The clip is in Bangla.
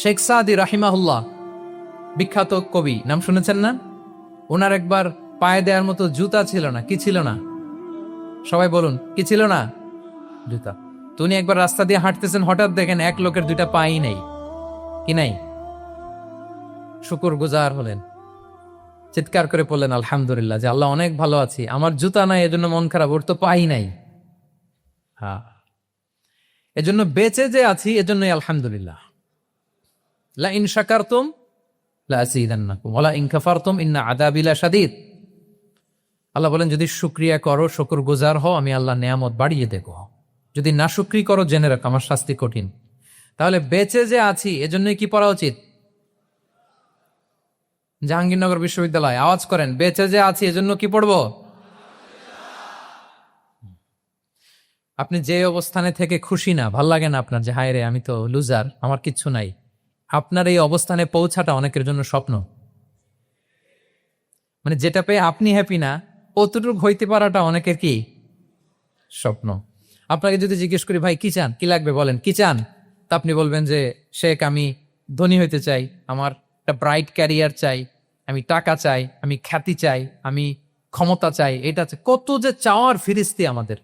শেখ সাদি রাহিমাহুল্লাহ বিখ্যাত কবি, নাম শুনেছেন না? ওনার একবার পায়ে দেওয়ার মতো জুতা ছিল না। কি ছিল না? সবাই বলুন, কি ছিল না? জুতা। তো উনি একবার রাস্তা দিয়ে হাঁটতেছেন, হঠাৎ দেখেন এক লোকের দুইটা পাই নেই। কি নাই? শুকর গুজার হলেন, চিৎকার করে বললেন আলহামদুলিল্লাহ, যে আল্লাহ অনেক ভালো আছি, আমার জুতা নাই এজন্য মন খারাপ, ওর তো পাই নাই। হ্যাঁ, এজন্য বেঁচে যে আছি এজন্যই আলহামদুলিল্লাহ। লা ইন শাকারতুম লা আযীদান্নাকুম ওয়া লা ইন কাফারতুম ইন্না আযাবি লাশাদীদ। আল্লাহ বলেন, যদি শুকরিয়া করো, শুকরগুজার হও, আমি আল্লাহ নেয়ামত বাড়িয়ে দেব। যদি না শুকরি করো, জেনে রাখো আমার শাস্তি কঠিন। তাহলে বেঁচে যে আছি এজন্যই কি পড়া উচিত? জাহাঙ্গীরনগর বিশ্ববিদ্যালয় আওয়াজ করেন, বেঁচে যে আছি এজন্য কি পড়বো? আপনি যে অবস্থানে থেকে খুশি না, ভাল লাগে না আপনার, যে হায় রে আমি তো লুজার, আমার কিচ্ছু নাই, আপনার এই অবস্থানে পৌঁছাটা অনেকের জন্য স্বপ্ন। মানে যেটা পেয়ে আপনি হ্যাপি না, অতটুকু হইতে পারাটা অনেকের কি স্বপ্ন। আপনাকে যদি জিজ্ঞেস করি, ভাই কি চান, কি লাগবে বলেন, কি চান? তা আপনি বলবেন যে শেখ আমি ধনী হইতে চাই, আমার একটা ব্রাইট ক্যারিয়ার চাই, আমি টাকা চাই, আমি খ্যাতি চাই, আমি ক্ষমতা চাই, এটা চাই। কত যে চাওয়ার ফিরিস্তি আমাদের।